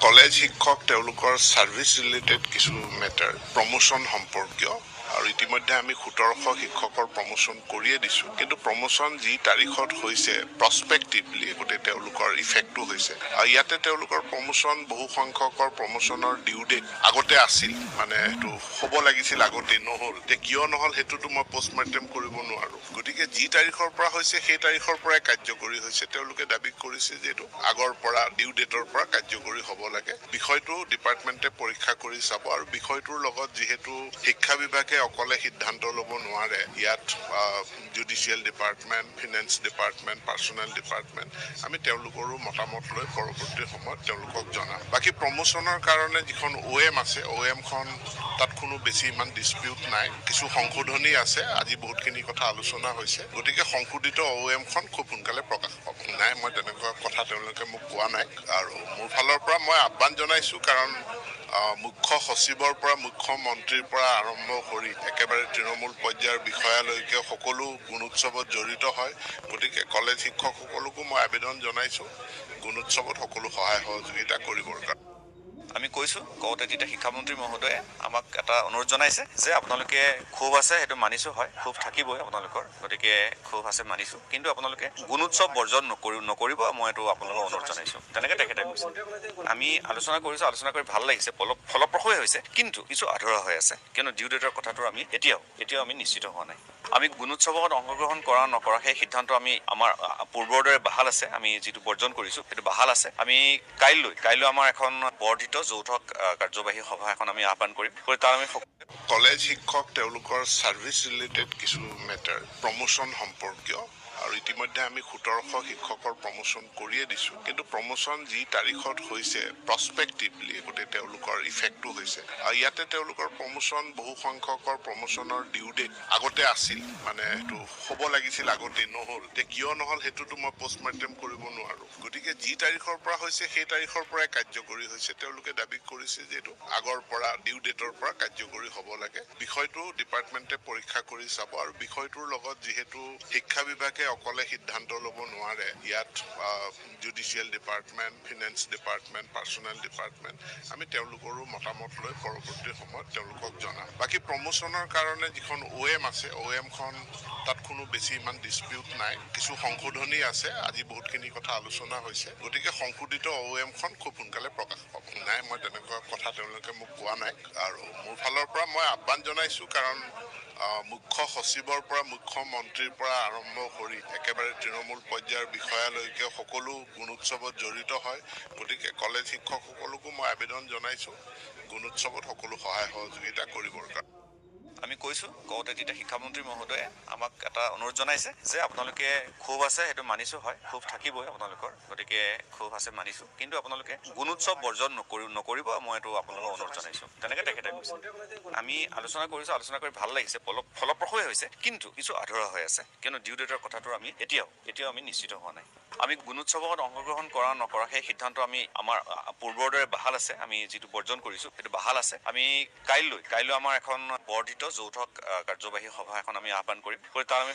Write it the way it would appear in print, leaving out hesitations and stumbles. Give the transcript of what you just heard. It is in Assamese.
কলেজ শিক্ষক তেওঁলোকৰ সাৰ্ভিস ৰিলেটেড কিছু মেটাৰ প্ৰমোশন সম্পৰ্কীয় আৰু ইতিমধ্যে আমি 1700 শিক্ষকৰ প্ৰমোশন কৰিয়ে দিছো কিন্তু প্ৰমোশন যি তাৰিখত হৈছে প্ৰসপেক্টিভলি গতে তেওঁলোকৰ ইফেক্টটো হৈছে আৰু ইয়াতে তেওঁলোকৰ প্ৰমোশন বহু সংখ্যকৰ প্ৰমোশনৰ ডিউ ডেট আগতে আছিল মানে এটো হ'ব লাগিছিল আগতে নহল তে কিয় নহল হেতুটো মই পোষ্টমৰ্টেম কৰিব নোৱাৰো গতিকে যি তাৰিখৰ পৰা হৈছে সেই তাৰিখৰ পৰাই কাৰ্যকৰী হৈছে তেওঁলোকে দাবী কৰিছে যে এটো আগৰ পৰা ডিউ ডেটৰ পৰা কাৰ্যকৰী হ'ব লাগে বিষয়টো ডিপাৰ্টমেন্টে পৰীক্ষা কৰি চাব আৰু বিষয়টোৰ লগত যেহেতু শিক্ষা বিভাগে অকলে সিদ্ধান্ত ল'ব নোৱাৰে ইয়াত judicial department finance department personnel department আমি তেওঁলোকৰো মতামত লৈ পৰৱৰ্তী সময়ত তেওঁলোকক জনাম বাকি প্ৰমোশনৰ কাৰণে যিখন ওএম আছে ওএম খন তাত কোনো বেছি ইমান ডিসপিউট নাই কিছু সংশোধনী আছে আজি বহুতখিনি কথা আলোচনা হৈছে গতিকে সংশোধিত ওএম খন খুব সোনকালে প্ৰকাশ পাব নাই মই তেনেকুৱা কথা তেওঁলোকে মোক কোৱা নাই আৰু মোৰ ফালৰ পৰা মই আহ্বান জনাইছো কাৰণ মুখ্য সচিবৰ পৰা মুখ্য মন্ত্ৰীৰ পৰা আৰম্ভ কৰি একেবাৰে তৃণমূল পৰ্যায়ৰ বিষয়ালৈকে সকলো গুণোৎসৱত জড়িত হয় গতিকে কলেজ শিক্ষকসকলকো মই আবেদন জনাইছো গুণোৎসৱত সকলো সহায় সহযোগিতা কৰিবৰ কাৰণে আমি কৈছো কওঁতে তেতিয়া শিক্ষামন্ত্ৰী মহোদয়ে আমাক এটা অনুৰোধ জনাইছে যে আপোনালোকে খুব আছে হেতু মানিছো হয় খুব থাকিবই আপোনালোকৰ গতিকে খুব আছে মানিছো কিন্তু আপোনালোকে গুণোৎসৱ বৰ্জন নকৰিব মই এটো আপোনালোকক অনুৰোধ জনাইছো তেনেকৈ তেখেতে কৈছে আমি আলোচনা কৰিছো আলোচনা কৰি ভাল লাগিছে ফলপ্ৰসূ হৈছে কিন্তু কিছু আধৰুৱা হৈ আছে কিন্তু ডিউ ডেটৰ কথাটো আমি এতিয়াও আমি নিশ্চিত হোৱা নাই আমি গুণোৎসৱত অংশগ্ৰহণ কৰা নকৰা সেই সিদ্ধান্ত আমি আমাৰ পূৰ্বৰ দৰে বাহাল আছে আমি যেটো বৰ্জন কৰিছো হেতু বাহাল আছে আমি কাইলৈ আমাৰ এখন বৰ্ধিত যৌথ কাৰ্যবাহী সভা এখন আমি আহ্বান কৰিম তাৰ আমি কলেজ শিক্ষক তেওঁলোকৰ সাৰ্ভিস ৰিলেটেড কিছু মেটাৰ প্ৰমোশন সম্পৰ্কীয় আৰু ইতিমধ্যে আমি 1700 শিক্ষকৰ প্ৰমোশন কৰিয়ে দিছো কিন্তু প্ৰমোশন যি তাৰিখত হৈছে প্ৰসপেক্টিভলি গতে তেওঁলোকৰ ইফেক্টটো হৈছে আৰু ইয়াতে তেওঁলোকৰ প্ৰমোশন বহু সংখ্যকৰ প্ৰমোশনৰ ডিউ ডেট আগতে আছিল মানে এটো হ'ব লাগিছিল আগতে নহল তে কিয় নহল হেতুটো মই পোষ্টমৰ্টেম কৰিব নোৱাৰো গতিকে যি তাৰিখৰ পৰা হৈছে সেই তাৰিখৰ পৰাই কাৰ্যকৰী হৈছে তেওঁলোকে দাবী কৰিছে যে এটো আগৰ পৰা ডিউ ডেটৰ পৰা কাৰ্যকৰী হ'ব লাগে বিষয়টো ডিপাৰ্টমেন্টে পৰীক্ষা কৰি চাব আৰু বিষয়টোৰ লগত যেহেতু শিক্ষা বিভাগে অকলে সিদ্ধান্ত ল'ব নোৱাৰে ইয়াত judicial department finance department personnel department আমি তেওঁলোকৰো মতামত লৈ পৰৱৰ্তী সময়ত তেওঁলোকক জনাম বাকি প্ৰমোশনৰ কাৰণে যিখন ওএম আছে ওএম খন তাত কোনো বেছি ইমান ডিসপিউট নাই কিছু সংশোধনী আছে আজি বহুতখিনি কথা আলোচনা হৈছে গতিকে সংশোধিত ওএম খন খুব সোনকালে প্ৰকাশ পাব নাই মই তেনেকুৱা কথা তেওঁলোকে মোক কোৱা নাই আৰু মোৰ ফালৰ পৰা মই আহ্বান জনাইছো কাৰণ মুখ্য সচিবৰ পৰা মুখ্য মন্ত্ৰীৰ পৰা আৰম্ভ কৰি একেবাৰে তৃণমূল পৰ্যায়ৰ বিষয়ালৈকে সকলো গুণোৎসৱত জড়িত হয় গতিকে কলেজ শিক্ষকসকলকো মই আবেদন জনাইছো গুণোৎসৱত সকলো সহায় সহযোগিতা কৰিবৰ কাৰণে আমি কৈছো কওঁতে তেতিয়া শিক্ষামন্ত্ৰী মহোদয়ে আমাক এটা অনুৰোধ জনাইছে যে আপোনালোকে খুব আছে হেতু মানিছো হয় খুব থাকিবই আপোনালোকৰ গতিকে খুব আছে মানিছো কিন্তু আপোনালোকে গুণোৎসৱ বৰ্জন নকৰিব মই এটো আপোনালোকক অনুৰোধ জনাইছো তেনেকৈ তেখেতে কৈছে আমি আলোচনা কৰিছো আলোচনা কৰি ভাল লাগিছে ফলপ্ৰসূ হৈছে কিন্তু কিছু আধৰুৱা হৈ আছে কিন্তু ডিউ ডেটৰ কথাটো আমি এতিয়াও আমি নিশ্চিত হোৱা নাই আমি গুণোৎসৱত অংশগ্ৰহণ কৰা নকৰা সেই সিদ্ধান্ত আমি আমাৰ পূৰ্বৰ দৰে বাহাল আছে আমি যেটো বৰ্জন কৰিছো হেতু বাহাল আছে আমি কাইলৈ আমাৰ এখন বৰ্ধিত যৌথ কাৰ্যবাহী সভা এখন আমি আহ্বান কৰিম তাৰ আমি